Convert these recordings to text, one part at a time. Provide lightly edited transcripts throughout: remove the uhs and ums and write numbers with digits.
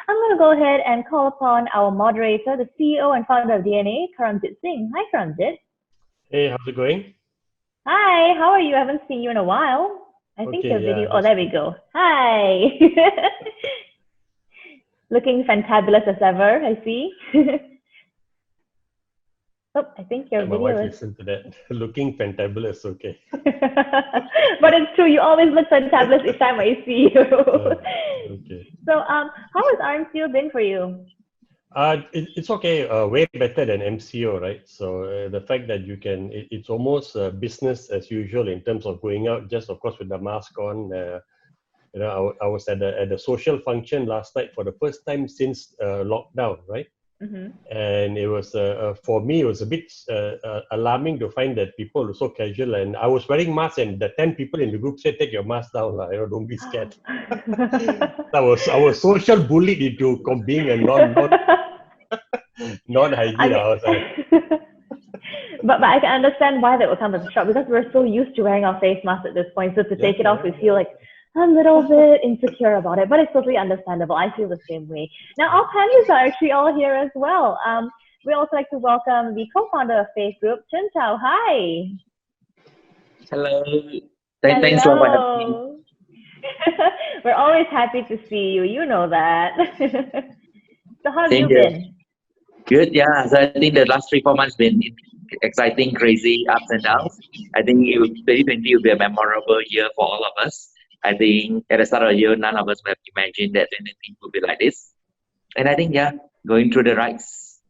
I'm going to go ahead and call upon our moderator, the CEO and founder of DNA, Karamjit Singh. Hi, Karamjit. Hey, how's it going? Hi, how are you? I haven't seen you in a while. I think your video. Oh, there we go. Hi. Looking fantabulous as ever, I see. Oh, I think your My video wife is... listened to that. Looking fantabulous, okay. But it's true, you always look fantabulous each time I see you. Okay. So, how has RMCO been for you? It's okay, way better than MCO, right? So the fact that you can, it's almost business as usual in terms of going out, just of course with the mask on. I was at the social function last night for the first time since lockdown, right? Mm-hmm. And it was for me it was a bit alarming to find that people were so casual, and I was wearing masks and the 10 people in the group said take your mask down, don't be scared. I was social bullied into being a non-hygiene. I was but I can understand why that would come as a shock, because we're so used to wearing our face mask at this point, so to take it off we feel like a little bit insecure about it, but it's totally understandable. I feel the same way. Now, our panelists are actually all here as well. We also like to welcome the co-founder of Fave Group, Chen. Chow. Hi. Hello. Thanks for having me. We're always happy to see you. You know that. So how have you been? Good, yeah. So I think the last 3-4 months been exciting, crazy, ups and downs. I think 2020 will be a memorable year for all of us. I think at the start of the year, none of us would have imagined that anything would be like this. And I think, yeah, going through the rights.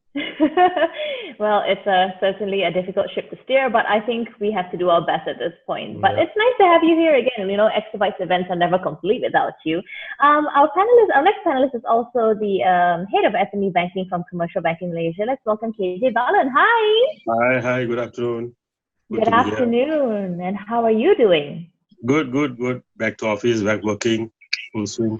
Well, it's certainly a difficult ship to steer, but I think we have to do our best at this point. But it's nice to have you here again. Exabytes events are never complete without you. Our next panelist is also the head of SME banking from Commercial Banking Malaysia. Let's welcome KJ Balan. Hi. Hi. Good afternoon. Good afternoon. And how are you doing? Good. Back to office, back working, full swing.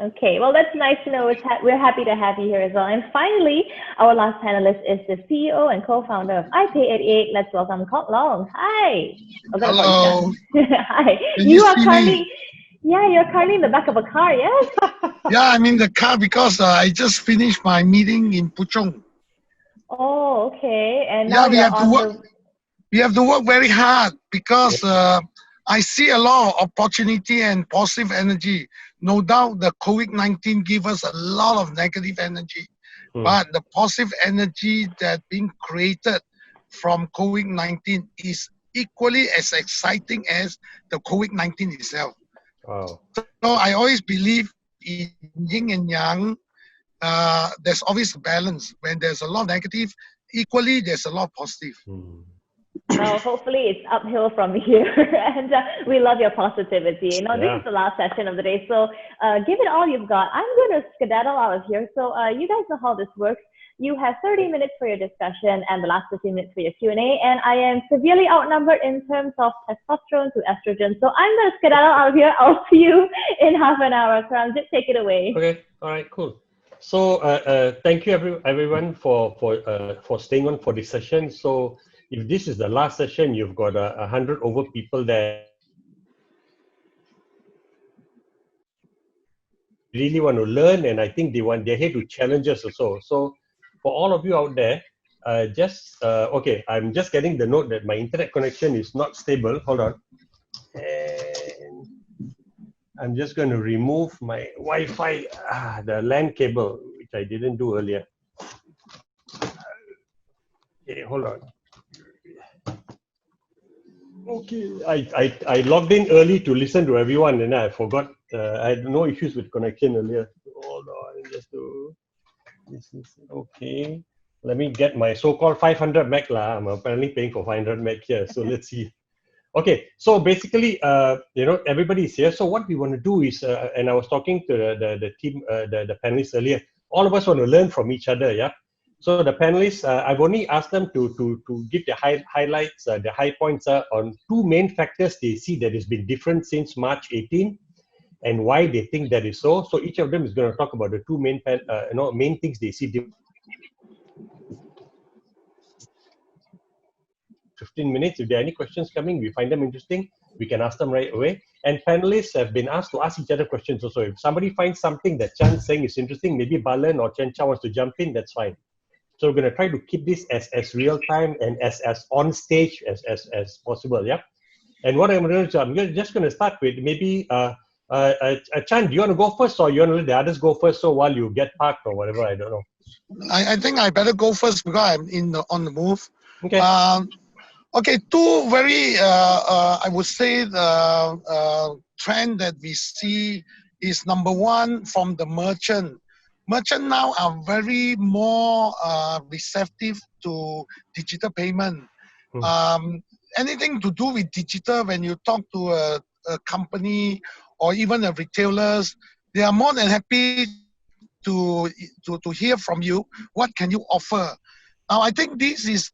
Okay. Well, that's nice to know. We're happy to have you here as well. And finally, our last panelist is the CEO and co-founder of iPay88. Let's welcome Kok Long. Hi. Hello. Hi. You're currently in the back of a car, yes? Yeah, I'm in the car because I just finished my meeting in Puchong. Oh, okay. And now we have to work very hard because I see a lot of opportunity and positive energy. No doubt the COVID-19 gives us a lot of negative energy, but the positive energy that being created from COVID-19 is equally as exciting as the COVID-19 itself. Wow. So I always believe in yin and yang. There's always a balance. When there's a lot of negative, equally there's a lot of positive. Well, hopefully it's uphill from here, and we love your positivity. This is the last session of the day, so give it all you've got. I'm going to skedaddle out of here. So you guys know how this works. You have 30 minutes for your discussion and the last 15 minutes for your Q&A, and I am severely outnumbered in terms of testosterone to estrogen, so I'm going to skedaddle out of here. I'll see you in half an hour. Karamjit, take it away. Okay, all right, cool. So thank you everyone for staying on for this session. So if this is the last session, you've got 100 over people there really want to learn, and I think they're here to challenge us also. So for all of you out there, okay, I'm just getting the note that my internet connection is not stable. Hold on. And I'm just going to remove my Wi-Fi, the LAN cable, which I didn't do earlier. Okay, hold on. Okay, I logged in early to listen to everyone, and I forgot. I had no issues with connection earlier. Hold on, just do this. Okay, let me get my so-called 500 meg lah. I'm apparently paying for 500 meg here, so let's see. Okay, so basically, everybody is here. So what we want to do is, and I was talking to the team, the panelists earlier. All of us want to learn from each other, yeah. So the panelists, I've only asked them to give the highlights, the high points on two main factors they see that has been different since March 18, and why they think that is so. So each of them is going to talk about the two main things they see different. 15 minutes. If there are any questions coming, we find them interesting, we can ask them right away. And panelists have been asked to ask each other questions also. If somebody finds something that Chan's saying is interesting, maybe Balan or Chen Chow wants to jump in, that's fine. So we're going to try to keep this as real time and as on stage as possible. Yeah. And what I'm going to do, I'm just going to start with maybe Chan. Do you want to go first, or you want to let the others go first? So while you get parked or whatever, I don't know. I think I better go first because I'm on the move. Okay. Okay, two very I would say the trend that we see is number one from the merchant. Merchant now are very more receptive to digital payment. Anything to do with digital, when you talk to a company or even a retailers, they are more than happy to hear from you. What can you offer? Now, I think this is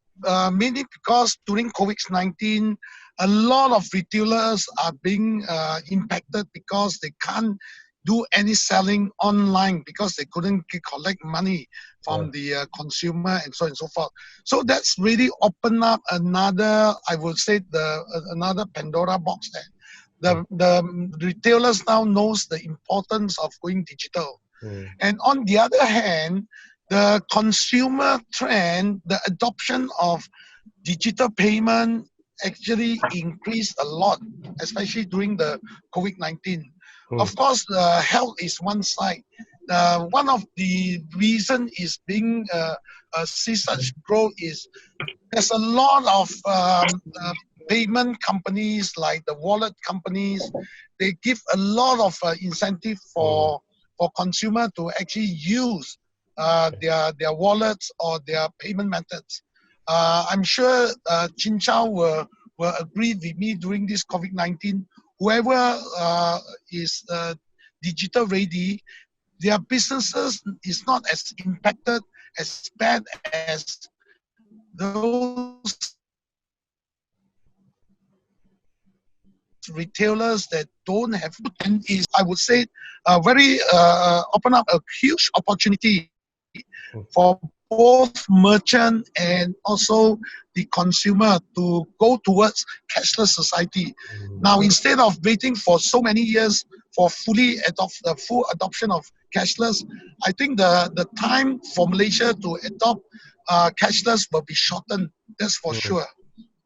mainly because during COVID-19, a lot of retailers are being impacted because they can't do any selling online because they couldn't collect money from the consumer and so on and so forth. So that's really opened up another, I would say, another Pandora box there. The retailers now knows the importance of going digital. And on the other hand, the consumer trend, the adoption of digital payment actually increased a lot, especially during the COVID-19. Of course, health is one side. One of the reason is being see such growth is there's a lot of payment companies like the wallet companies. They give a lot of incentive for consumer to actually use their wallets or their payment methods. I'm sure Chin Chow will agree with me during this COVID-19. Whoever is digital ready, their businesses is not as impacted, as bad as those retailers that don't have, and is, I would say, very open up a huge opportunity for both merchant and also the consumer to go towards cashless society. Now, instead of waiting for so many years for full adoption of cashless, I think the time for Malaysia to adopt cashless will be shortened. That's for sure.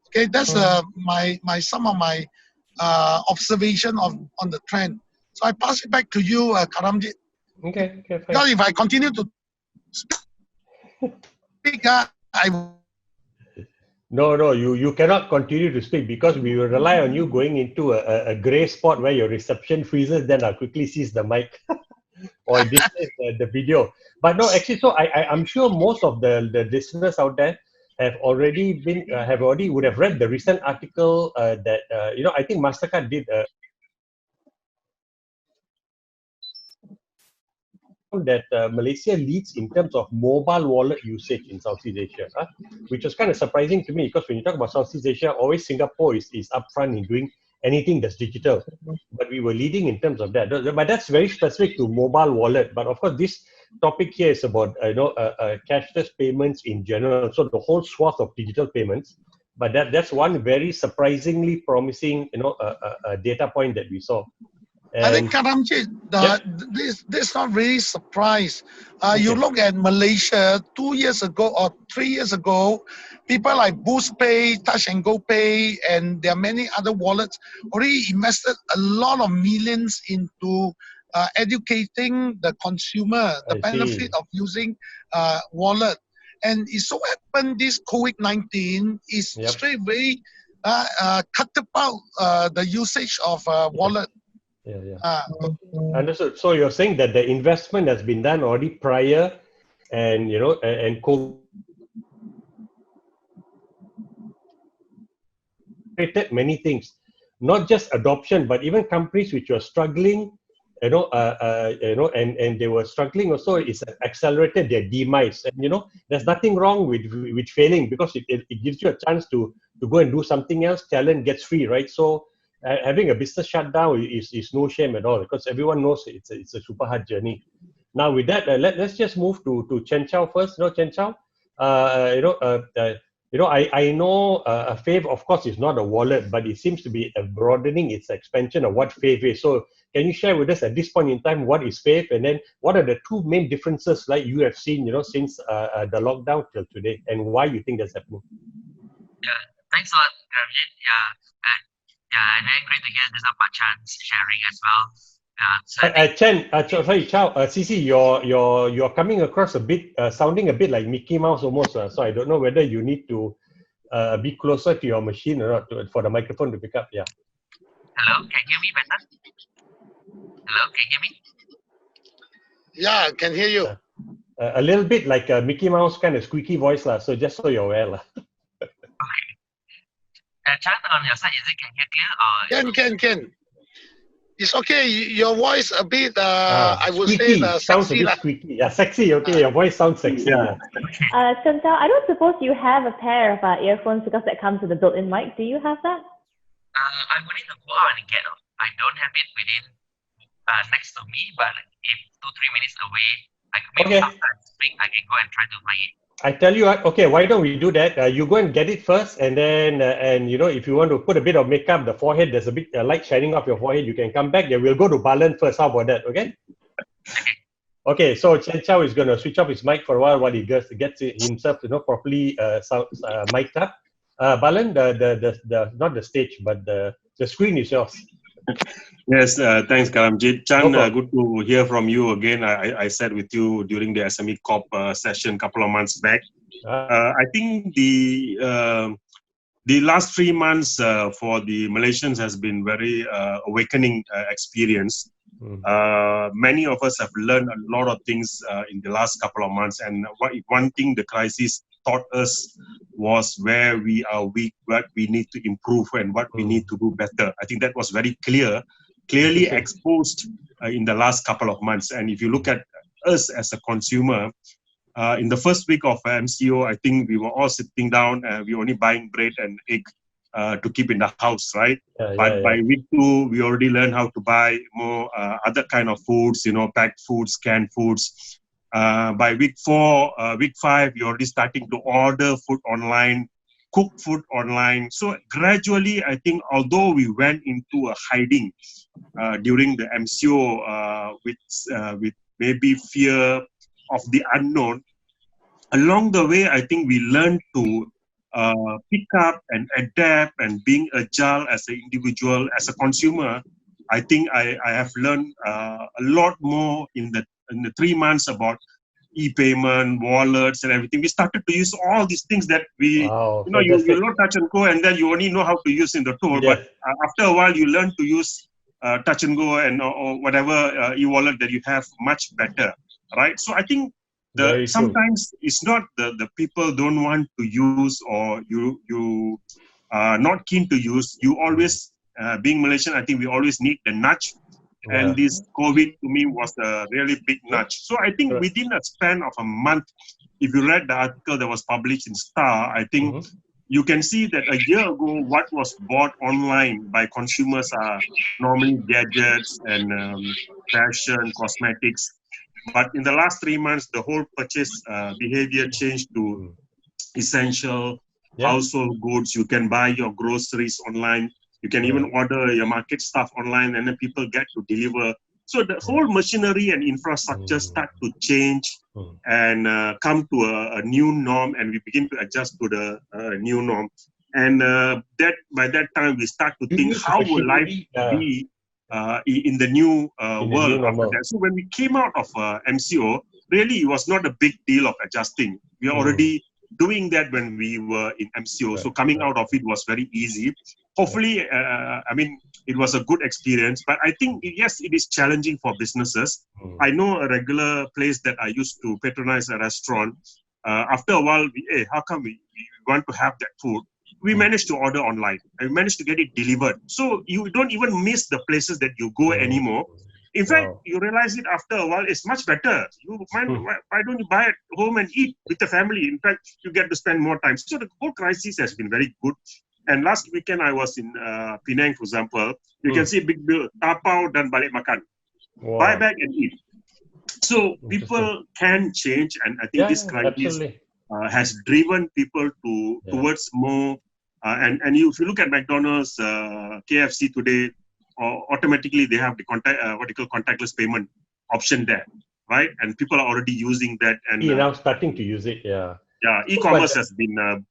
Okay, that's some of my observation on the trend. So I pass it back to you, Karamjit. Okay, fine. Because if I continue to speak, No, you cannot continue to speak because we will rely on you going into a gray spot where your reception freezes, then I'll quickly seize the mic or dismiss the video. But no, actually, so I'm sure most of the listeners out there have already would have read the recent article that I think Mastercard did that Malaysia leads in terms of mobile wallet usage in Southeast Asia, which was kind of surprising to me because when you talk about Southeast Asia, always Singapore is upfront in doing anything that's digital. But we were leading in terms of that. But that's very specific to mobile wallet. But of course, this topic here is about cashless payments in general. So the whole swath of digital payments. But that's one very surprisingly promising data point that we saw. I think Karamjit, this not really surprise. You look at Malaysia 2 years ago or 3 years ago, people like Boost Pay, Touch and Go Pay, and there are many other wallets already invested a lot of millions into educating the consumer, the benefit of using wallet. And it so happened this COVID-19 is straight away catapult the usage of wallet. Understood. So you're saying that the investment has been done already prior, and and created many things, not just adoption, but even companies which were struggling, and they were struggling also. It's accelerated their demise. And there's nothing wrong with failing because it gives you a chance to go and do something else. Talent gets free, right? So. Having a business shutdown is no shame at all because everyone knows it's a super hard journey. Now with that, let's just move to Chen Chow first. Chen Chow, I know Fave, of course, is not a wallet, but it seems to be broadening its expansion of what Fave is. So can you share with us at this point in time what is Fave, and then what are the two main differences like you have seen, since the lockdown till today, and why you think that's happening? Yeah, thanks a lot, Karamjit. And very great to hear this about Chan's sharing as well. So I think, Chen, sorry, Chow, CC, you're coming across a bit, sounding a bit like Mickey Mouse almost. So I don't know whether you need to be closer to your machine or not for the microphone to pick up. Yeah. hello, can you hear me better? Hello, can you hear me? Yeah, I can hear you. A little bit like a Mickey Mouse kind of squeaky voice, so just so you're aware. Okay. Chan, on your side, is it can hear clear or? Can. It's okay. Your voice a bit, I would squeaky. say, Sounds a sexy. bit squeaky. Yeah, sexy. Okay, your voice sounds sexy. Yeah. Chantal, I don't suppose you have a pair of earphones because that comes with a built-in mic. Do you have that? I will need to go out and get it. I don't have it within next to me, but if 2-3 minutes away, maybe after I speak, I can go and try to find it. I tell you what, okay, why don't we do that? You go and get it first, and then, if you want to put a bit of makeup, the forehead, there's a bit light shining off your forehead, you can come back. Yeah, we'll go to Balan first. How about that, okay? Okay, so Chen Chow is going to switch off his mic for a while he gets himself, properly mic'd up. Balan, the not the stage, but the screen is yours. Yes, thanks, Karamjit. Chan, good to hear from you again. I sat with you during the SME COP session a couple of months back. I think the last 3 months for the Malaysians has been very awakening experience. Many of us have learned a lot of things in the last couple of months, and one thing the crisis taught us was where we are weak, what we need to improve, and what we need to do better. I think that was very clearly exposed in the last couple of months. And if you look at us as a consumer, in the first week of MCO, I think we were all sitting down and we were only buying bread and egg to keep in the house, right? But by week 2, we already learned how to buy more other kind of foods, packed foods, canned foods. By week 4, week 5, you're already starting to order food online, cook food online. So gradually, I think, although we went into a hiding during the MCO with maybe fear of the unknown, along the way, I think we learned to pick up and adapt and being agile as an individual, as a consumer. I think I have learned a lot more in the 3 months about e-payment, wallets, and everything. We started to use all these things that we, you load Touch and Go, and then you only know how to use in the tool. Yeah. But after a while, you learn to use Touch and Go and or whatever e-wallet that you have much better, right? So I think sometimes it's not the people don't want to use or you are not keen to use. You always, being Malaysian, I think we always need the nudge. And this COVID to me was a really big nudge. So I think within a span of a month, if you read the article that was published in Star, I think you can see that a year ago, what was bought online by consumers are normally gadgets and fashion, cosmetics. But in the last 3 months, the whole purchase behavior changed to essential household goods. You can buy your groceries online. You can even order your market stuff online, and then people get to deliver. So the whole machinery and infrastructure start to change and come to a new norm, and we begin to adjust to the new norm. And by that time, we start to think, how will life be in the new world after that? So when we came out of MCO, really it was not a big deal of adjusting. We are already doing that when we were in MCO. So coming out of it was very easy. Hopefully, it was a good experience, but I think, yes, it is challenging for businesses. I know a regular place that I used to patronize, a restaurant. After a while, how come we want to have that food? We managed to order online. I managed to get it delivered. So you don't even miss the places that you go anymore. In fact, you realize it after a while, it's much better. Why don't you buy at home and eat with the family? In fact, you get to spend more time. So the whole crisis has been very good. And last weekend, I was in Penang, for example. You can see a big bill, tapau dan balik makan. Buy back and eat. So people can change, and I think this crisis has driven people towards more. And if you look at McDonald's, KFC today, automatically they have the contactless payment option there, right? And people are already using that. And now starting to use it, yeah. Yeah, e-commerce has been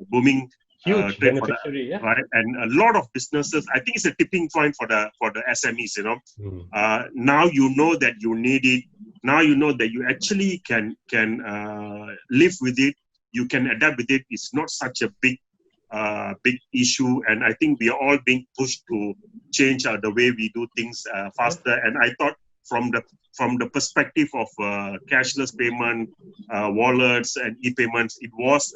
booming. Huge trade beneficiary, yeah. Right? And a lot of businesses, I think it's a tipping point for the SMEs, you know. Now you know that you need it. Now you know that you actually can live with it. You can adapt with it. It's not such a big issue, and I think we are all being pushed to change the way we do things faster. And I thought from the perspective of cashless payment, wallets, and e-payments, it was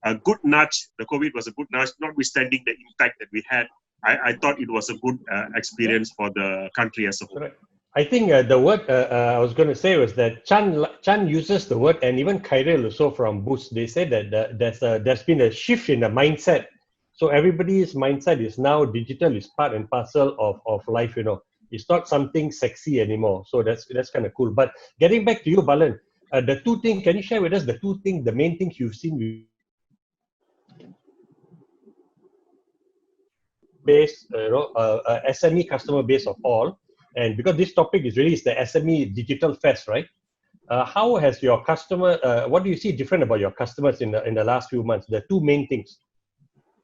a good nudge. The COVID was a good nudge, notwithstanding the impact that we had. I thought it was a good experience for the country as a whole. Correct. I think the word I was going to say was that Chen uses the word, and even Khairil also from Boost, they said that there's been a shift in the mindset. So everybody's mindset is now digital is part and parcel of life, you know. It's not something sexy anymore. So that's kind of cool. But getting back to you, Balan, the two things, can you share with us the main things you've seen base, SME customer base of all? And because this topic is the SME Digital Fest, right? How has your customer, what do you see different about your customers in the last few months? The two main things.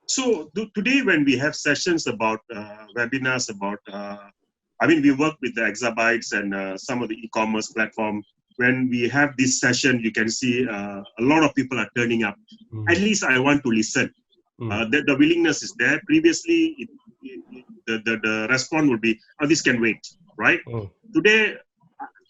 So today when we have sessions about webinars about, we work with the exabytes and some of the e-commerce platform. When we have this session, you can see a lot of people are turning up. At least I want to listen. The willingness is there. Previously, the response would be, oh, this can wait, right? Today,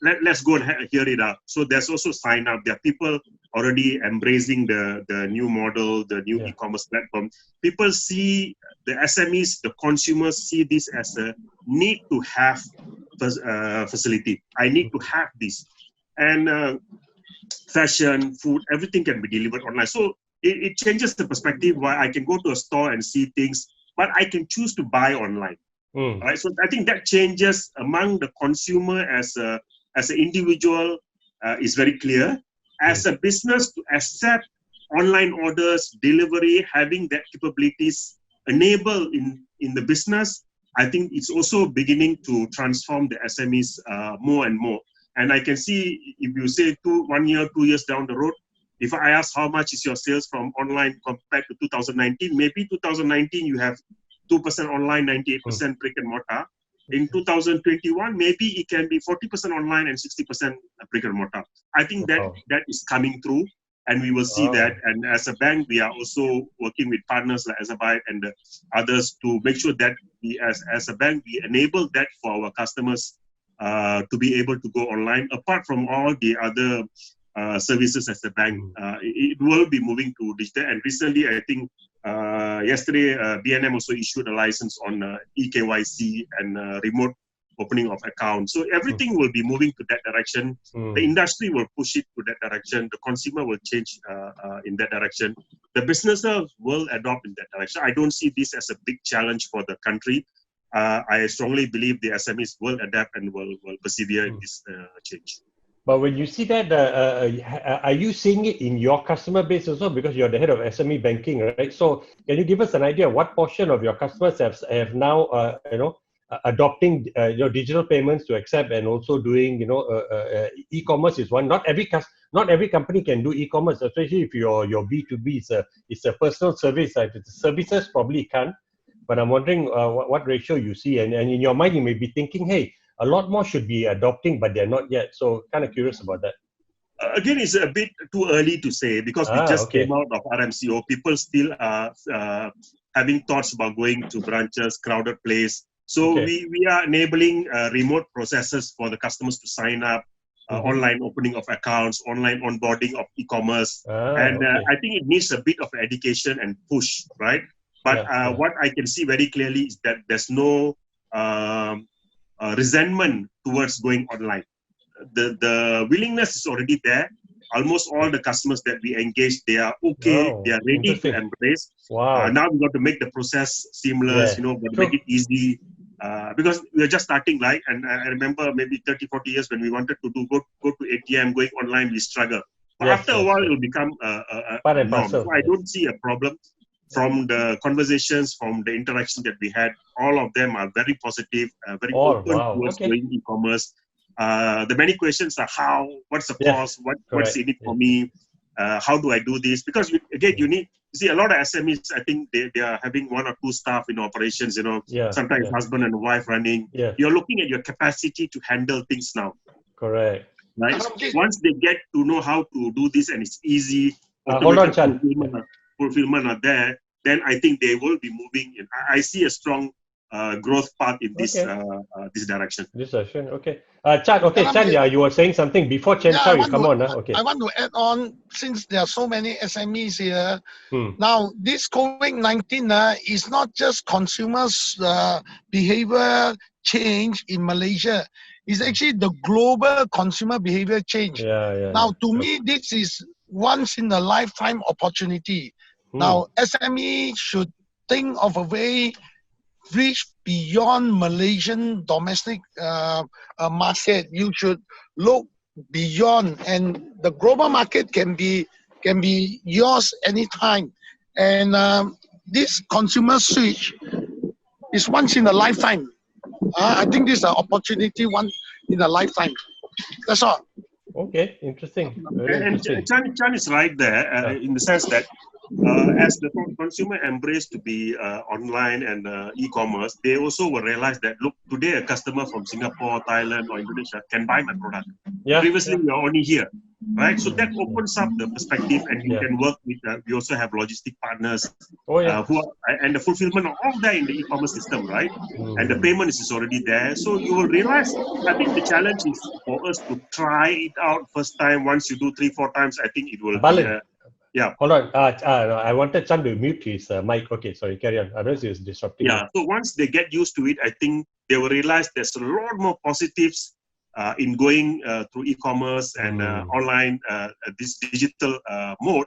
let's go and hear it out. So there's also sign up. There are people already embracing the new model, the new e-commerce platform. People see the SMEs, the consumers see this as a need to have facility. I need to have this. And fashion, food, everything can be delivered online. So it changes the perspective where I can go to a store and see things, but I can choose to buy online. Right? So I think that changes among the consumer as an individual is very clear. As a business, to accept online orders, delivery, having that capabilities enabled in the business, I think it's also beginning to transform the SMEs more and more. And I can see, if you say 1 year, 2 years down the road, if I ask how much is your sales from online compared to 2019, maybe 2019 you have 2% online, 98% brick and mortar. In 2021, maybe it can be 40% online and 60% brick and mortar. I think that is coming through, and we will see that. And as a bank, we are also working with partners like Exabyte and others to make sure that we, as a bank, we enable that for our customers to be able to go online. Apart from all the other services as a bank, it will be moving to digital. And recently, I think yesterday, BNM also issued a license on eKYC and remote opening of accounts. So everything will be moving to that direction. The industry will push it to that direction. The consumer will change in that direction. The businesses will adopt in that direction. I don't see this as a big challenge for the country. I strongly believe the SMEs will adapt and will persevere in this change. But when you see that, are you seeing it in your customer base also? Because you're the head of SME banking, right? So can you give us an idea what portion of your customers have now, adopting digital payments to accept and also doing, e-commerce is one. Not every company can do e-commerce, especially if your B2B is a personal service. If it's services, probably can't. But I'm wondering what ratio you see, and in your mind you may be thinking, hey, a lot more should be adopting, but they're not yet. So kind of curious about that. Again, it's a bit too early to say because we just came out of RMCO. People still are having thoughts about going to branches, crowded place. So we are enabling remote processes for the customers to sign up, online opening of accounts, online onboarding of e-commerce. I think it needs a bit of education and push, right? But what I can see very clearly is that there's no resentment towards going online. The willingness is already there. Almost all the customers that we engage, they are okay. They are ready to embrace. Now we got to make the process seamless, but make it easy. Because we're just starting, right? And I remember maybe 30, 40 years when we wanted to go to ATM, going online, we struggle. But Yes, after a yes, while, yes. it will become Part a and norm. parcel, So I yes. don't see a problem from the conversations, from the interaction that we had. All of them are very positive, very All, open wow, towards okay. doing e-commerce. The many questions are how, what's the Yes, cost, what's correct. in it for Yes. me, how do I do this? Because you need, you see, a lot of SMEs, I think they are having 1 or 2 staff in operations, Yeah, sometimes yeah. husband and wife running. Yeah, You're looking at your capacity to handle things now, correct. right? Karamjit, Once they get to know how to do this and it's easy, Hold on, automated Chan. fulfillment are there, then I think they will be moving. I see a strong growth path in this Okay. this direction. This session, okay. Chan, Chan, Karamjit, yeah, you were saying something before Chen yeah, Chow, you come on, okay. I want to add on, since there are so many SMEs here. Hmm. Now, this COVID-19 is not just consumers' behavior change in Malaysia. It's actually the global consumer behavior change. Yeah. Now, to me, this is once in a lifetime opportunity. Now, SME should think of a way reach beyond Malaysian domestic market. You should look beyond, and the global market can be yours anytime. And this consumer switch is once in a lifetime. I think this is an opportunity once in a lifetime. That's all. Okay, interesting. Very And interesting. Chan is right there in the sense that as the consumer embraced to be online and e-commerce, they also will realize that, look, today a customer from Singapore, Thailand, or Indonesia can buy my product. Yeah. Previously, you're only here, right? So that opens up the perspective, and you can work with. We also have logistic partners Oh, yeah. who are, and the fulfillment of all that in the e-commerce system, right? And the payment is already there. So you will realize. I think the challenge is for us to try it out first time. Once you do 3-4 times, I think it will be Balan. yeah. Hold on. I wanted Chan to mute his mic. Okay, sorry, carry on. Otherwise, it's disrupting. Yeah. So once they get used to it, I think they will realize there's a lot more positives in going through e-commerce and online, this digital mode,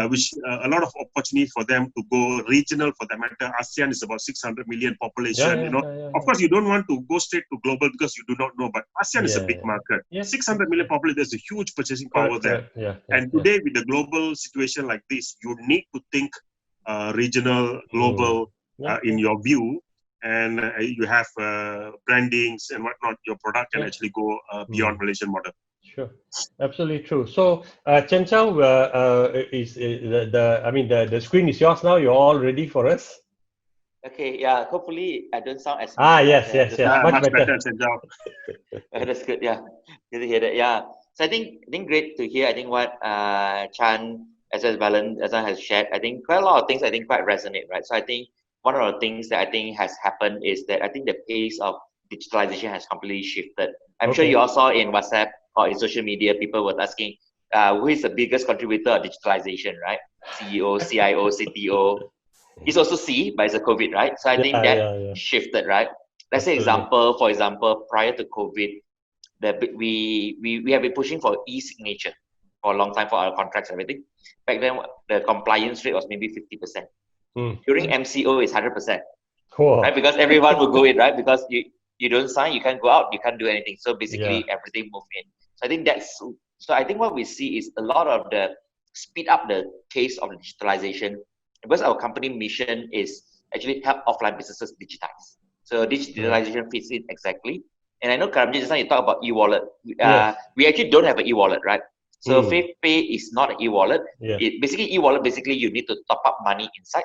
which a lot of opportunity for them to go regional. For that matter, ASEAN is about 600 million population. Of course, you don't want to go straight to global because you do not know. But ASEAN is a big market. 600 million population. There's a huge purchasing power there. And today, with the global situation like this, you need to think regional, global in your view. And you have brandings and whatnot. Your product can actually go beyond Malaysian model. Sure, absolutely true. So, Chen Chow, is the screen is yours now. You're all ready for us. Okay, yeah. Hopefully, I don't sound as yes, much better. Chen Chow. That's good. Yeah, good to hear that. Yeah. So I think great to hear. I think what Chan as well as Balan has shared. I think quite a lot of things. I think quite resonate, right? So I think one of the things that I think has happened is that I think the pace of digitalization has completely shifted. I'm sure you all saw in WhatsApp or in social media, people were asking, who is the biggest contributor of digitalization, right? CEO, CIO, CTO. It's also C, but it's a COVID, right? So I think that shifted, right? Let's say for example, prior to COVID, we have been pushing for e-signature for a long time for our contracts and everything. Back then, the compliance rate was maybe 50%. During MCO, it's 100%. Right? Because everyone will go in, right? Because you don't sign, you can't go out, you can't do anything. So basically, everything moved in. So I think so I think what we see is a lot of the speed up the pace of digitalization, because our company mission is actually help offline businesses digitize. So digitalization fits in exactly. And I know, Karamjit, just now you talk about e-wallet. We actually don't have an e-wallet, right? So Fave Pay is not an e-wallet. Basically, e-wallet, you need to top up money inside.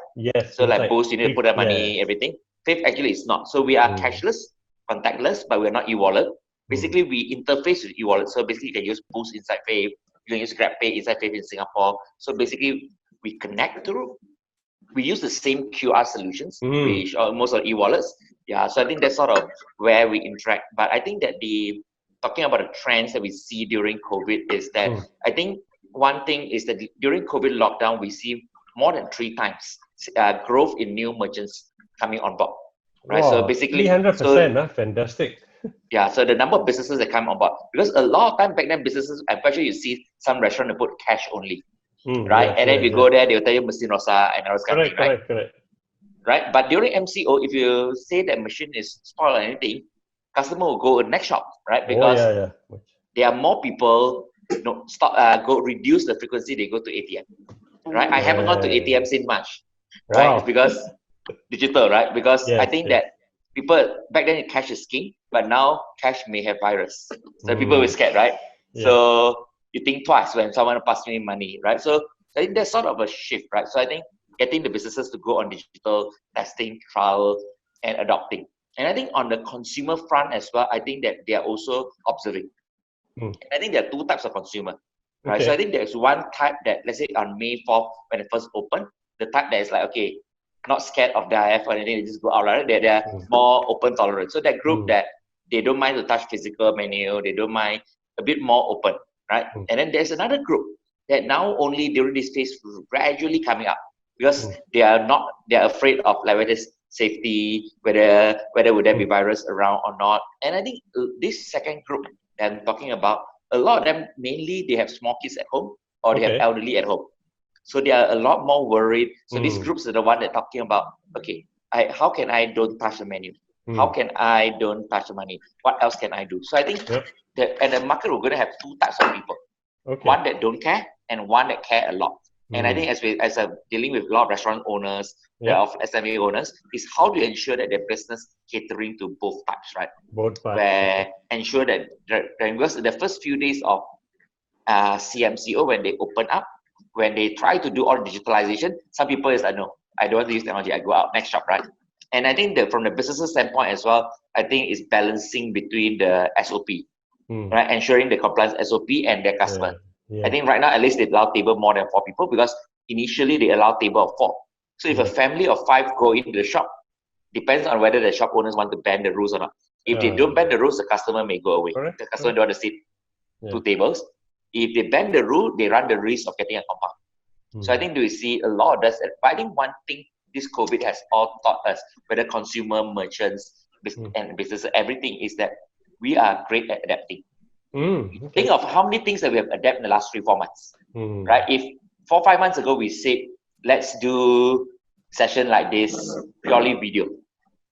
So like Post, you need to put that money, everything. Fave actually is not. So we are cashless, contactless, but we're not e-wallet. Basically, we interface with e-wallet. So basically, you can use Post inside Fave. You can use GrabPay inside Fave in Singapore. So basically, we connect through. We use the same QR solutions, which are most of e-wallets. Yeah, so I think that's sort of where we interact. But I think that talking about the trends that we see during COVID is that I think one thing is that during COVID lockdown, we see more than 3 times growth in new merchants coming on board. Right. Wow, so basically 300%, fantastic. Yeah, so the number of businesses that come on board, because a lot of time back then businesses, I'm sure you see some restaurant that put cash only. Right? And then if you go there, they'll tell you machine rosa and all those kind of thing, right? Correct. Right? But during MCO, if you say that machine is spoiled or anything, customer will go to next shop, right? Because there are more people reduce the frequency they go to ATM. Right? I haven't gone to ATM since March. Right? Wow. It's because digital, right? Because I Yes, think yes. that people back then cash is king, but now cash may have virus. So people were scared, right? Yeah. So you think twice when someone passes me money, right? So I think there's sort of a shift, right? So I think getting the businesses to go on digital testing, trial, and adopting. And I think on the consumer front as well, I think that they are also observing. I think there are two types of consumer, right? Okay. So I think there's one type that, let's say on May 4th, when it first opened, the type that is like, okay, not scared of the IF or anything, they just go out, right? They're more open tolerant. So that group that they don't mind to touch physical menu, they don't mind a bit more open, right? And then there's another group that now only during this phase gradually coming up because they're afraid of like whether it's safety, whether would there be virus around or not. And I think this second group that I'm talking about, a lot of them mainly they have small kids at home or they have elderly at home. So they are a lot more worried. So these groups are the one that talking about, okay, how can I don't touch the menu? How can I don't touch the money? What else can I do? So I think that at the market, we're going to have two types of people. One that don't care and one that care a lot. And I think as a dealing with a lot of restaurant owners, of SME owners, is how to ensure that their business catering to both types, right? Both parts. Where ensure that because the first few days of CMCO, when they open up, when they try to do all digitalization, some people is like, no, I don't want to use technology, I go out, next shop, right? And I think that from the business standpoint as well, I think it's balancing between the SOP, right? Ensuring the compliance SOP and their customer. I think right now, at least they allow table more than 4 people because initially they allow table of 4. So if a family of 5 go into the shop, depends on whether the shop owners want to bend the rules or not. If they don't bend the rules, the customer may go away. The customer don't want to sit 2 tables. If they bend the rule, they run the risk of getting a compound. So I think we see a lot of this. But I think one thing this COVID has all taught us, whether consumer, merchants, and businesses, everything is that we are great at adapting. Think of how many things that we have adapted in the last 3-4 months, right? If 4-5 months ago we said, let's do session like this, purely video,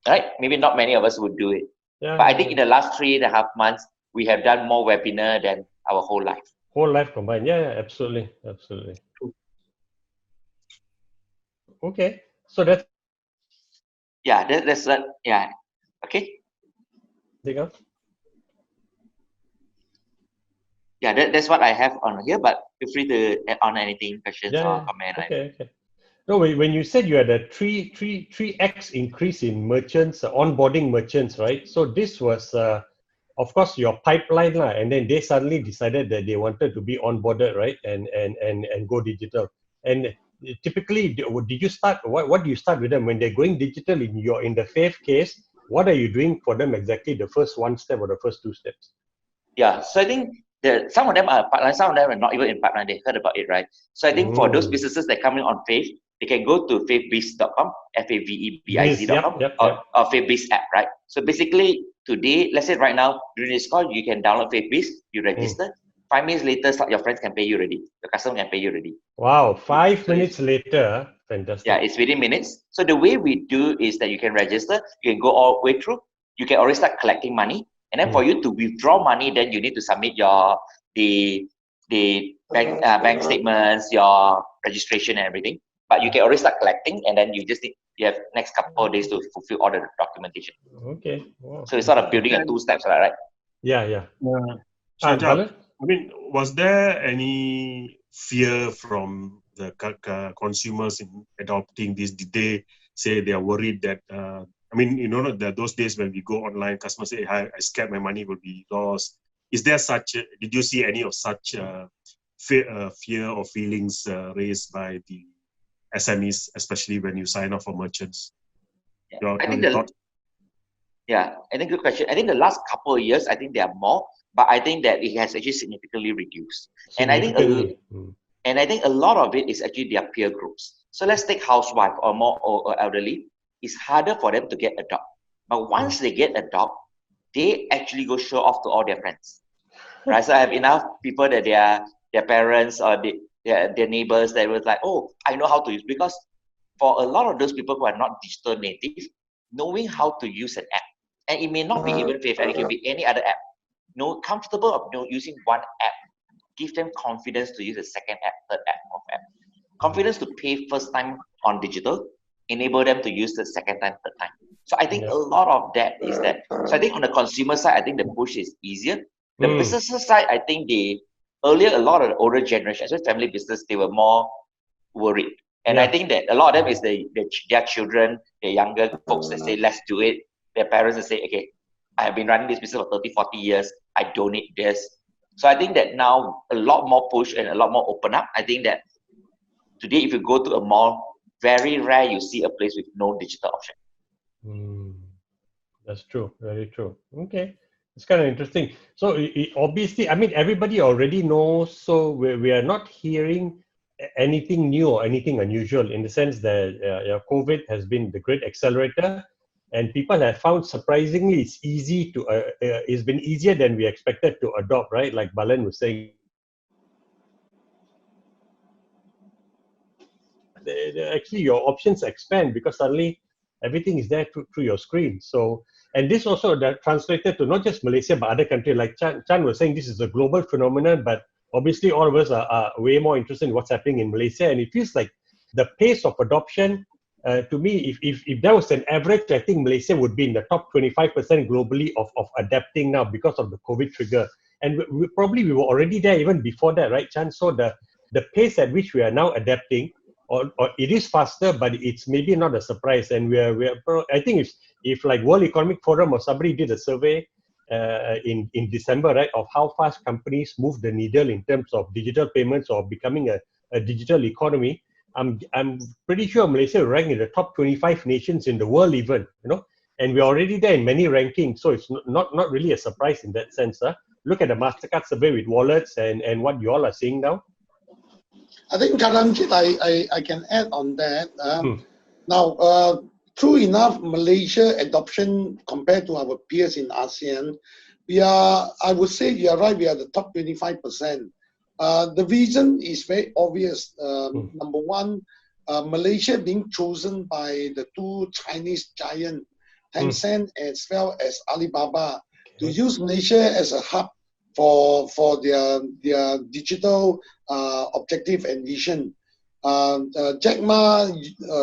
right? Maybe not many of us would do it. But I think in the last 3.5 months, we have done more webinar than our whole life. Whole life combined. Yeah, absolutely. Absolutely. Okay. So that's... Yeah, that's yeah. Okay. Anything else? Yeah, that's what I have on here, but feel free to add on anything, questions or comment. Okay. No, when you said you had a 3x increase in merchants, onboarding merchants, right? So this was, of course, your pipeline, and then they suddenly decided that they wanted to be onboarded, right? And go digital. And typically, did you start, what do you start with them when they're going digital in the Fave case? What are you doing for them exactly, the first 1 step or the first 2 steps? Yeah, so I think some of them are pipeline, some of them are not even in pipeline. They heard about it, right? So I think for those businesses that come in on Fave, they can go to favebiz.com, favebiz.com, or Favebiz app, right? So basically, today, let's say right now, during this call, you can download Favebiz, you register. 5 minutes later, your friends can pay you already. The customer can pay you already. Wow, 5 minutes later, fantastic. Yeah, it's within minutes. So the way we do is that you can register, you can go all the way through, you can already start collecting money. And then for you to withdraw money, then you need to submit the bank statements, your registration and everything. But you can already start collecting, and then you have next couple of days to fulfill all the documentation. Okay. Wow. So it's sort of building a 2 steps, right? Yeah. I mean, was there any fear from the consumers in adopting this? Did they say they are worried that I mean, that those days when we go online, customers say, "Hi, I scared my money will be lost." Is there did you see any of such fear or feelings raised by the SMEs, especially when you sign up for merchants? I think good question. I think the last couple of years, I think there are more, but I think that it has actually significantly reduced. And I think a lot of it is actually their peer groups. So let's take housewife or more or elderly. It's harder for them to get adopt. But once they get adopt, they actually go show off to all their friends. Right? So I have enough people that their parents or their neighbors that was like, oh, I know how to use. Because for a lot of those people who are not digital native, knowing how to use an app, and it may not be even Fave, it can be any other app. Comfortable of using one app give them confidence to use the second app, third app, fourth app. Confidence to pay first time on digital, enable them to use the second time, third time. So I think a lot of that is that. So I think on the consumer side, I think the push is easier. The businesses side, I think earlier a lot of the older generation, especially family business, they were more worried. And I think that a lot of them is their children, their younger folks that say, let's do it. Their parents that say, okay, I have been running this business for 30, 40 years. I don't need this. So I think that now a lot more push and a lot more open up. I think that today, if you go to a mall, very rare you see a place with no digital option. That's true. Very true. Okay. It's kind of interesting. So obviously, I mean, everybody already knows. So we are not hearing anything new or anything unusual in the sense that COVID has been the great accelerator, and people have found surprisingly it's been easier than we expected to adopt, right? Like Balan was saying. Actually, your options expand because suddenly everything is there through your screen. So, and this also translated to not just Malaysia but other countries. Like Chan was saying, this is a global phenomenon, but obviously all of us are way more interested in what's happening in Malaysia, and it feels like the pace of adoption. To me, if there was an average, I think Malaysia would be in the top 25% globally of adapting now because of the COVID trigger. And we were already there even before that, right, Chan? So the pace at which we are now adapting, or it is faster, but it's maybe not a surprise. And I think if like World Economic Forum or somebody did a survey in December, right, of how fast companies move the needle in terms of digital payments or becoming a digital economy, I'm pretty sure Malaysia will rank in the top 25 nations in the world even, and we're already there in many rankings. So it's not really a surprise in that sense. Look at the MasterCard survey with wallets and what you all are seeing now. I think, Karamjit, I can add on that. Now, true enough, Malaysia adoption compared to our peers in ASEAN, I would say you're right, we are the top 25%. The reason is very obvious. Number one, Malaysia being chosen by the two Chinese giants, Tencent as well as Alibaba, to use Malaysia as a hub for their digital objective and vision. Jack Ma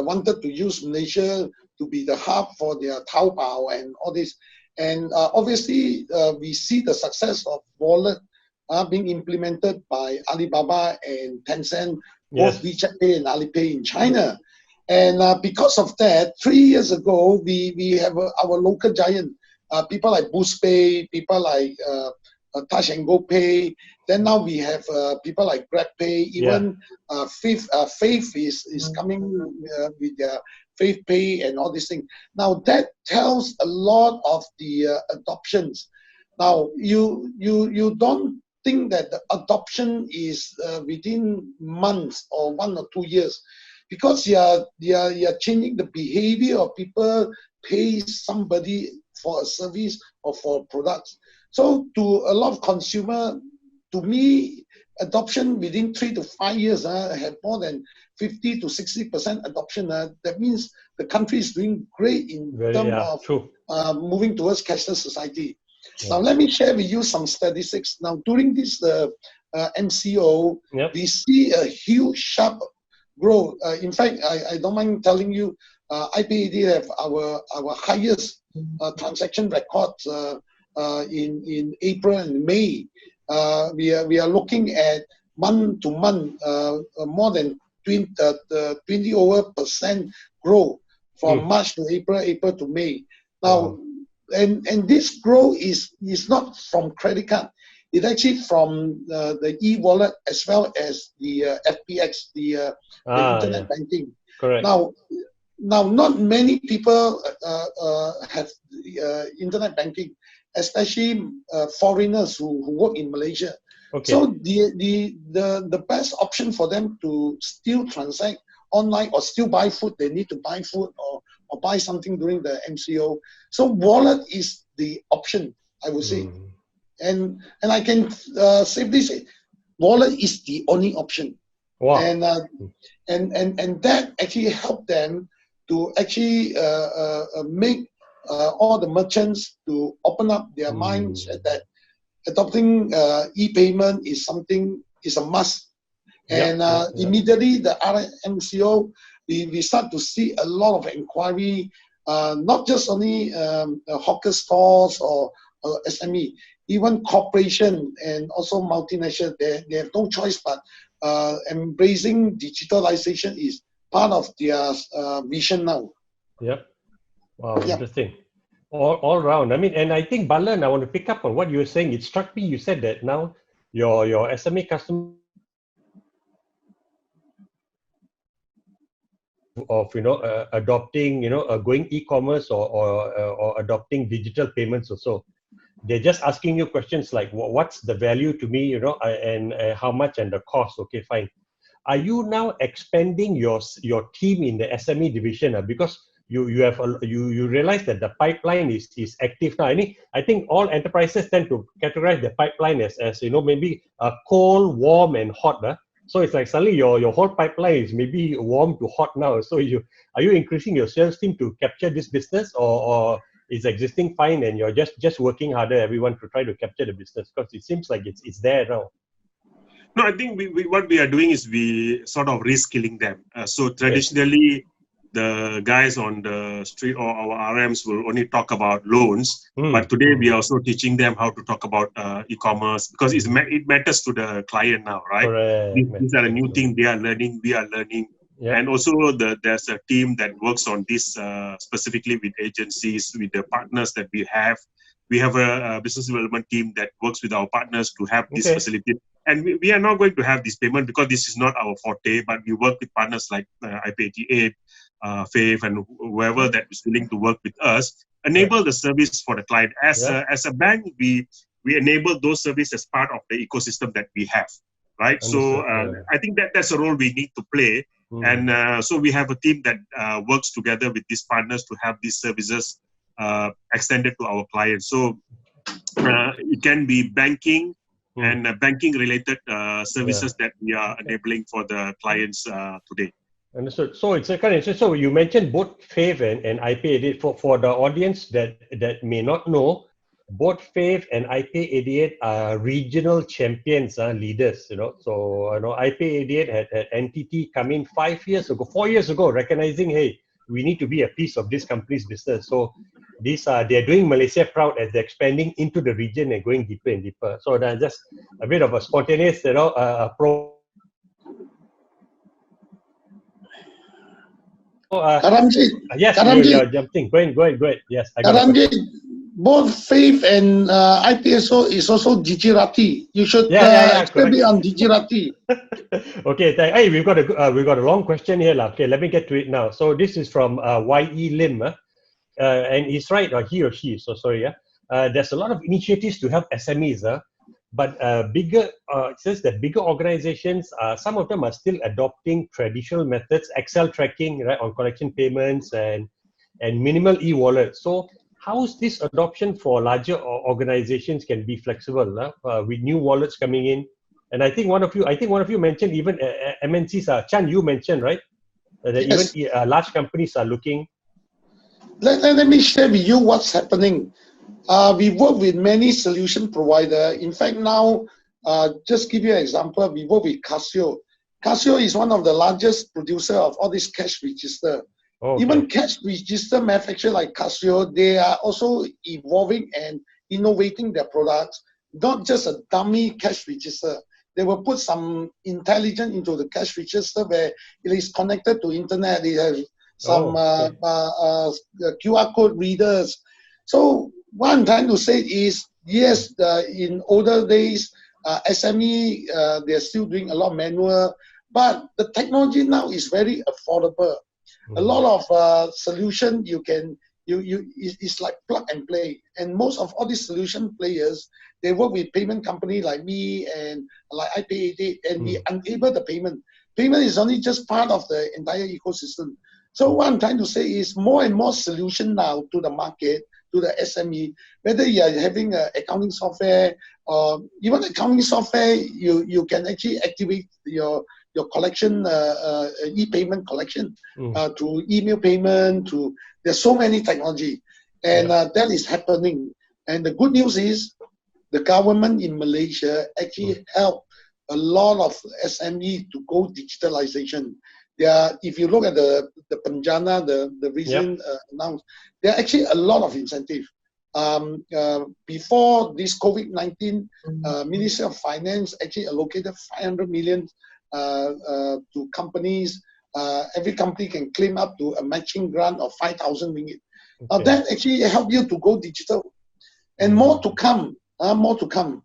wanted to use Malaysia to be the hub for their Taobao and all this. And obviously, we see the success of wallet being implemented by Alibaba and Tencent, both WeChat Pay and Alipay in China. And because of that, 3 years ago, we have our local giant, people like Boost Pay, people like Touch and Go Pay. Then now we have people like Grab Pay, even Fave is coming with their Fave Pay and all these things. Now that tells a lot of the adoptions. Now you don't think that the adoption is within months or 1 or 2 years, because you're changing the behavior of people pay somebody for a service or for products. So to a lot of consumer, to me, adoption within 3 to 5 years have more than 50 to 60% adoption. That means the country is doing great in terms of moving towards cashless society. Now let me share with you some statistics. Now during this MCO, we see a huge sharp growth. In fact, I don't mind telling you, IPAD have our highest transaction records in April and May. We are looking at month to month more than 20% growth from March to April to May. Now, and this growth is not from credit card. It's actually from the e-wallet as well as the FPX, the internet banking. Correct. Now, not many people have internet banking, especially foreigners who work in Malaysia. Okay. So the best option for them to still transact online or still buy food, they need to buy food or buy something during the MCO. So wallet is the option, I would say. And I can safely say, wallet is the only option. Wow. And that actually helped them to actually make all the merchants to open up their minds that adopting e-payment is a must. And immediately the RMCO, we start to see a lot of inquiry, not just only hawker stores or SME, even corporation and also multinational. They have no choice but embracing digitalization is part of their vision now. Yep. Wow, interesting. All round. I mean, and I think Balan, I want to pick up on what you were saying. It struck me. You said that now your SME customer of adopting going e-commerce or adopting digital payments or so. They're just asking you questions like what's the value to me, and how much and the cost. Okay, fine. Are you now expanding your team in the SME division because you realize that the pipeline is active now? I think all enterprises tend to categorize the pipeline as maybe cold, warm, and hot. So it's like suddenly your whole pipeline is maybe warm to hot now. So are you increasing your sales team to capture this business, or is existing fine and you're just working harder, everyone, to try to capture the business? Because it seems like it's there now. No, I think what we are doing is we sort of reskilling them. So traditionally, the guys on the street or our RMs will only talk about loans, but today we are also teaching them how to talk about e-commerce, because it matters to the client now, right? These are a new thing they are learning, we are learning. Yep. And also there's a team that works on this specifically with agencies, with the partners that we have. We have a business development team that works with our partners to have this facility. And we are not going to have this payment because this is not our forte, but we work with partners like IP88, Fave, and whoever that is willing to work with us, enable the service for the client. As a bank, we enable those services as part of the ecosystem that we have, right? So I think that's a role we need to play. And so we have a team that works together with these partners to have these services extended to our clients. So it can be banking and banking related services that we are enabling for the clients today. Understood. So it's a kind of interesting. So you mentioned both Fave and IP88. For the audience that may not know, both Fave and IP88 are regional champions, leaders. So IP88 had NTT come in 4 years ago, recognizing, hey, we need to be a piece of this company's business. So they're doing Malaysia proud as they're expanding into the region and going deeper and deeper. So that's just a bit of a spontaneous, Karamjit. Yes, you're jumping. Go ahead. Yes, I got Karamjit, both Fave and IPSO is also Digirati. You should explain me on Digirati. Okay, hey, we've got a long question here. Okay, let me get to it now. So this is from YE Lim, and he's right, or he or she. So sorry, there's a lot of initiatives to help SMEs, but it says that bigger organizations, some of them are still adopting traditional methods, Excel tracking, right, on collection payments and minimal e-wallet. So how's this adoption for larger organizations can be flexible with new wallets coming in? And I think one of you mentioned even MNCs. Chen, you mentioned, right, that even large companies are looking. Let me share with you what's happening. We work with many solution providers. In fact, now, just give you an example, we work with Casio. Casio is one of the largest producer of all these cash register. Okay. Even cash register manufacturers like Casio, they are also evolving and innovating their products, not just a dummy cash register. They will put some intelligence into the cash register where it is connected to internet. It has some QR code readers. So what I'm trying to say is, yes, in older days, SME, they're still doing a lot of manual, but the technology now is very affordable. A lot of solution it's like plug and play. And most of all these solution players, they work with payment company like me and like IP88, and we enable the payment. Payment is only just part of the entire ecosystem. So what I'm trying to say is more and more solution now to the market, to the SME, whether you are having accounting software or even accounting software, you can actually activate your collection, e-payment collection, to email payment, there's so many technology, and that is happening. And the good news is, the government in Malaysia actually helped a lot of SME to go digitalization. If you look at the Panjana, the recent announced, there are actually a lot of incentive. Before this COVID-19, Ministry of Finance actually allocated 500 million to companies. Every company can claim up to a matching grant of 5,000 ringgit. That actually help you to go digital. And more to come, more to come.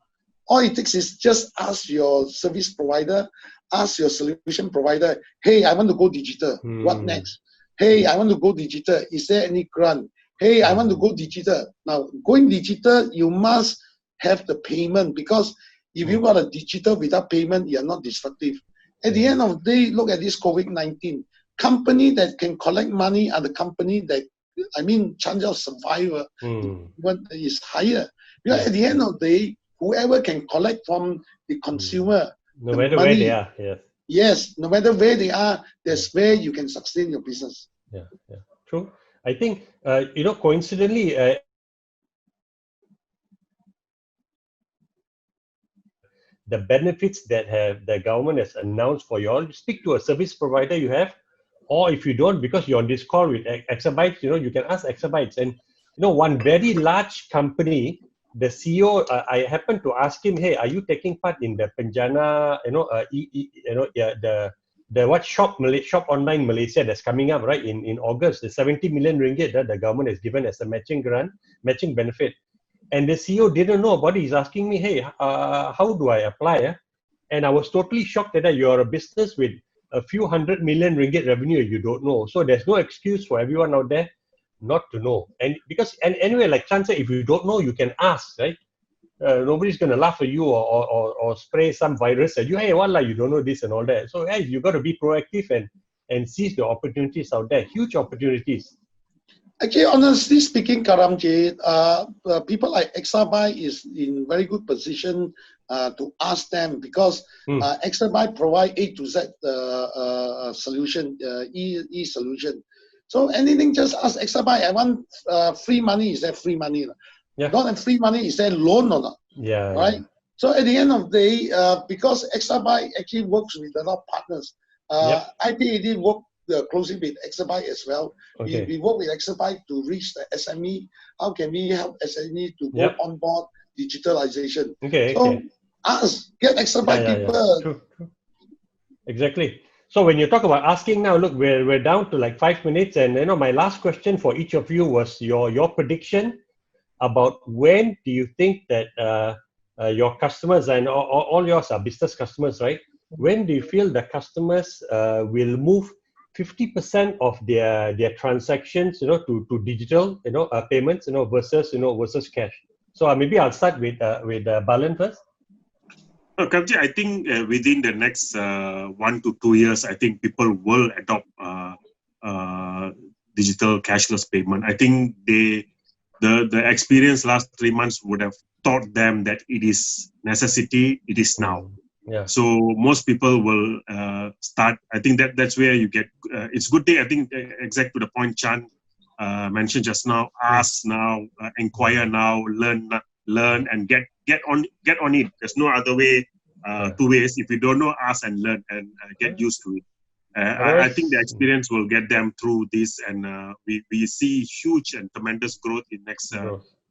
All it takes is just ask your service provider, ask your solution provider, hey, I want to go digital. What next? Hey, I want to go digital. Is there any grant? Hey, I want to go digital. Now, going digital, you must have the payment, because if you got a digital without payment, you are not disruptive. At the end of the day, look at this COVID-19. Company that can collect money are the company that, chance of survival is higher. Because at the end of the day, whoever can collect from the consumer, no matter where they are, yes, no matter where they are, that's where you can sustain your business. Yeah, true. I think, coincidentally, the benefits that the government has announced for you all, speak to a service provider you have, or if you don't, because you're on this call with Exabytes, you can ask Exabytes. And, one very large company, the CEO, I happened to ask him, hey, are you taking part in the Penjana, the what shop online Malaysia that's coming up, right, in August, the 70 million ringgit that the government has given as a matching benefit. And the CEO didn't know about it. He's asking me, hey, how do I apply? And I was totally shocked that you're a business with a few 100 million ringgit revenue you don't know. So there's no excuse for everyone out there not to know. And anyway, like Chen said, if you don't know, you can ask, right? Nobody's going to laugh at you or spray some virus at you. Hey, wallah, you don't know this and all that. So, hey, you got to be proactive and seize the opportunities out there. Huge opportunities. Actually, honestly speaking, Karamjit, people like Exabyte is in very good position to ask them, because Exabyte provide A to Z solution, e-solution. So anything, just ask Exabyte. I want free money. Is there free money? Don't have free money. Is there loan or not? Right. So at the end of the day, because Exabyte actually works with a lot of partners, IPAD work closely with Exabyte as well. We work with Exabyte to reach the SME. How can we help SME to go on board digitalization? So ask, get Exabyte people. True. Exactly. So when you talk about asking now, look, we're down to like 5 minutes, and my last question for each of you was your prediction about when do you think that your customers, and all yours are business customers, right? When do you feel the customers will move 50% of their transactions, to digital, payments, versus cash? So maybe I'll start with Balan first. Karamjit, I think within the next 1 to 2 years, I think people will adopt digital cashless payment. I think the experience last 3 months would have taught them that it is necessity. It is now. So most people will start. I think that's where you get. It's good thing. I think exact to the point Chan mentioned just now. Ask now, inquire now, learn, and get on it. There's no other way. 2 ways. If you don't know, ask and learn and get used to it. I think the experience will get them through this, and we see huge and tremendous growth in next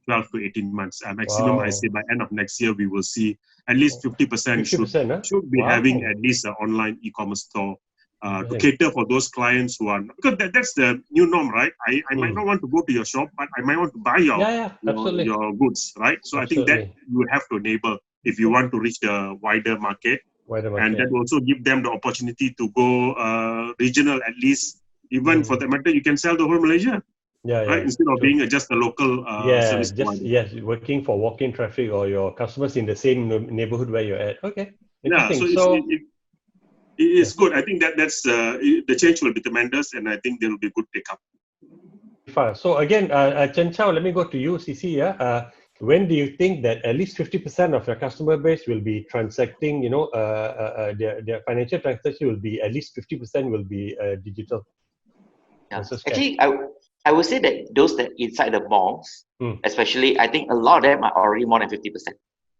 12 to 18 months. Maximum, I say by end of next year, we will see at least 50% should be having at least an online e-commerce store to cater for those clients who are, because that's the new norm, right? I might not want to go to your shop, but I might want to buy your goods, right? So I think that you have to enable if you want to reach the wider market. And that also give them the opportunity to go regional, at least. Even for that matter, you can sell the whole Malaysia. Right? Instead of being just a local service provider. Yes, working for walk-in traffic or your customers in the same neighborhood where you're at. Okay. So it's good. I think that's the change will be tremendous, and I think there will be good take-up. So again, Chen Chow, let me go to you, CC. When do you think that at least 50% of your customer base will be transacting, their financial transaction will be, at least 50% will be digital? Actually, I would say that those that inside the malls, especially, I think a lot of them are already more than 50%.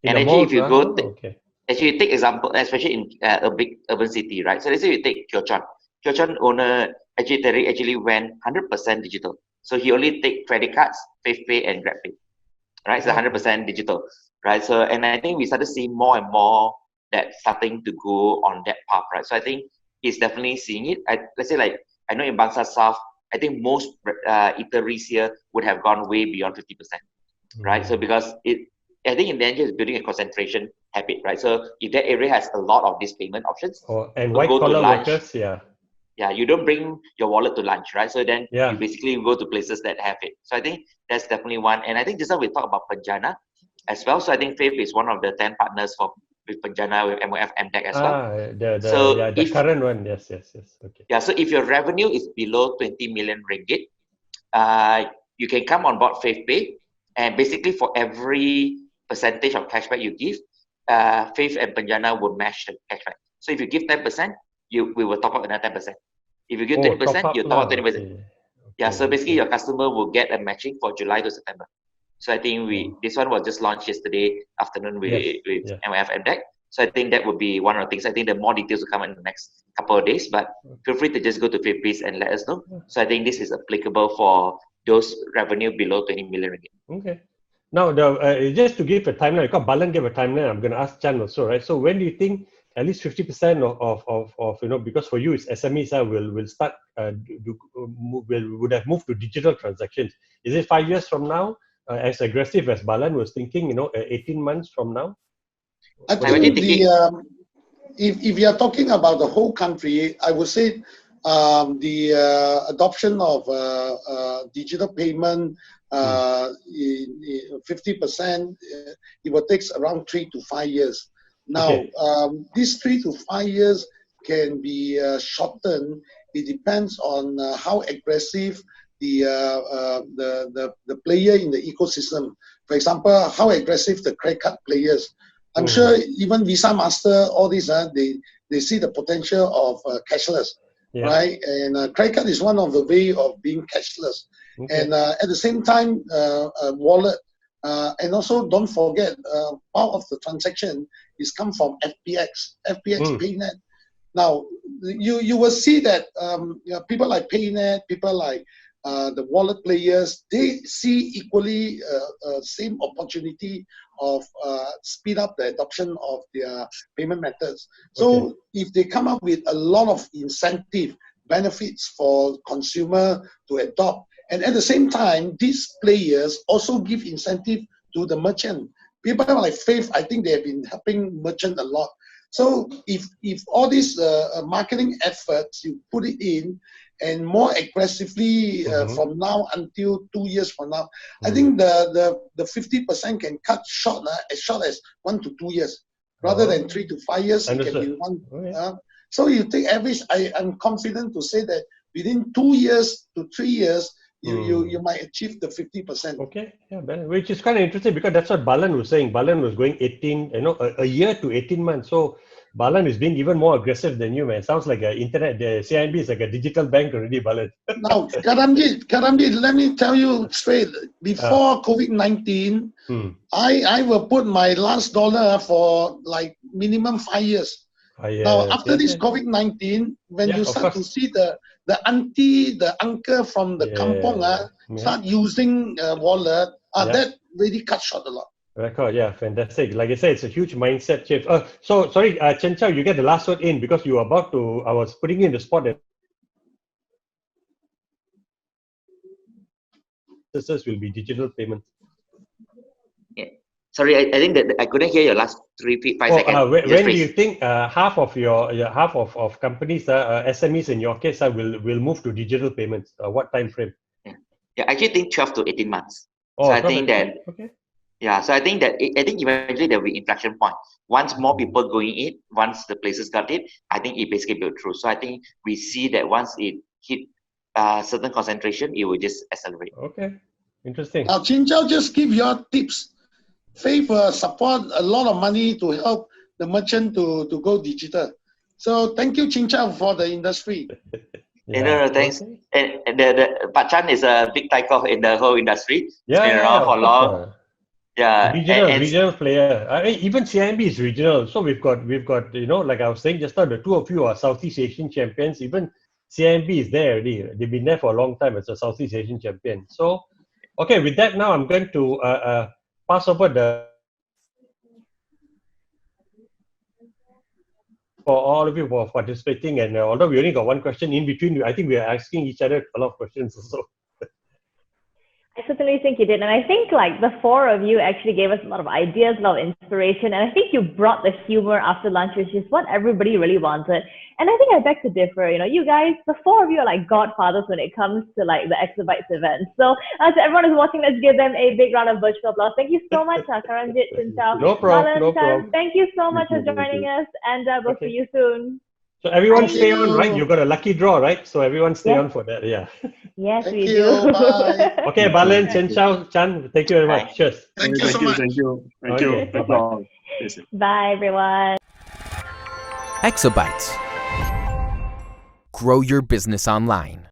And actually, if you go, okay. actually you take example, especially in a big urban city, right? So let's say you take Kyochon owner actually went 100% digital. So he only take credit cards, FavePay and GrabPay, right? So 100% digital, right? So, and I think we started seeing more and more that starting to go on that path, right? So I think he's definitely seeing it. Let's say like, I know in Bangsa South, I think most eateries here would have gone way beyond 50%, right? So because I think in the end it's building a concentration habit, right? So if that area has a lot of these payment options, and white collar workers, yeah, you don't bring your wallet to lunch, right? So then Yeah. you basically go to places that have it. So I think that's definitely one. And I think just now we talk about Penjana as well. So I think Fave is one of the 10 partners with Penjana, with MOF, MDEC as well. The current one, yes. Okay. Yeah, so if your revenue is below 20 million ringgit, you can come on board FavePay, and basically for every percentage of cashback you give, Fave and Penjana will match the cashback. So if you give 10%, we will top up another 10%. If you give 20%, you top up 20%. Okay. Yeah, so basically your customer will get a matching for July to September. So I think this one was just launched yesterday afternoon with MF and MDEC. So I think that would be one of the things. I think the more details will come in the next couple of days, but feel free to just go to FavePay and let us know. So I think this is applicable for those revenue below 20 million ringgit. Okay. Now, just to give a timeline, because Balan gave a timeline, I'm going to ask Chen also, right? So when do you think at least 50% of because for you it's SMEs will start would have moved to digital transactions? Is it 5 years from now, as aggressive as Balan was thinking? 18 months from now. I think if you are talking about the whole country, I would say the adoption of digital payment 50%, it will take around 3 to 5 years. Now, these 3 to 5 years can be shortened. It depends on how aggressive the player in the ecosystem. For example, how aggressive the credit card players. I'm sure even Visa, Master, all these, they see the potential of cashless, right? And credit card is one of the way of being cashless. And at the same time, wallet. And also, don't forget, part of the transaction is come from FPX Paynet. Now, you will see that people like Paynet, people like the wallet players, they see equally same opportunity of speed up the adoption of their payment methods. So if they come up with a lot of incentive benefits for consumer to adopt, and at the same time, these players also give incentive to the merchant. People like Fave, I think they have been helping merchant a lot. So if all these marketing efforts, you put it in, and more aggressively from now until 2 years from now, I think the 50% can cut short as 1 to 2 years, rather than 3 to 5 years. It can be one. So you take average. I'm confident to say that within 2 years to 3 years, you might achieve the 50%. Okay, which is kind of interesting because that's what Balan was saying. Balan was going 18, a year to 18 months. So Balan is being even more aggressive than you, man. Sounds like the CIMB is like a digital bank already, Balan. Now, Karamjit, let me tell you straight. Before COVID-19, I will put my last dollar for like minimum 5 years. Now, after this COVID-19, when you start to see the auntie, the uncle from the kampong start using wallet, that really cut short a lot. Fantastic. Like I said, it's a huge mindset shift. So, sorry, Chen Chow, you get the last word in because you were about to, I was putting you in the spot that this will be digital payment. Sorry, I think that I couldn't hear your last 5 seconds. When do you think half of your half of companies, SMEs in your case, will move to digital payments? What time frame? I actually think 12 to 18 months. So I think that so I think eventually there will be inflection point. Once more people going in, once the places got it, I think it basically built through. So I think we see that once it hit certain concentration, it will just accelerate. Okay, interesting. Now, Chin Chow, just give your tips. Fave support a lot of money to help the merchant to go digital. So thank you, Chin Chow, for the industry. No, thanks. And the Pak Chan is a big tycoon in the whole industry. He's been around for long. Yeah, Regional player. I mean, even CIMB is regional. So we've got, like I was saying just now, the two of you are Southeast Asian champions. Even CIMB is there already. They've been there for a long time as a Southeast Asian champion. So, okay, with that now, I'm going to pass over for all of you for participating. And although we only got one question in between, I think we are asking each other a lot of questions also. I certainly think you did. And I think like the four of you actually gave us a lot of ideas, a lot of inspiration. And I think you brought the humor after lunch, which is what everybody really wanted. And I think I beg to differ. You guys, the four of you are like godfathers when it comes to like the Exabytes event. So to everyone who's watching, let's give them a big round of virtual applause. Thank you so much, Karamjit, Chen, Chow, No problem, Balan, no Chen. problem. Thank you so much for joining us. And we'll see you soon. So everyone Thank stay on, you. right? You got a lucky draw, right? So everyone stay Yes. on for that, yeah. Yes, Thank we you. do. Bye. Okay, Balan, Chen, Chow, Chan, thank you very much. Cheers. Thank you so much. Thank you. Thank Okay, you. Thank you bye-bye. all. Yes, yes. Bye, everyone. Exabytes. Grow your business online.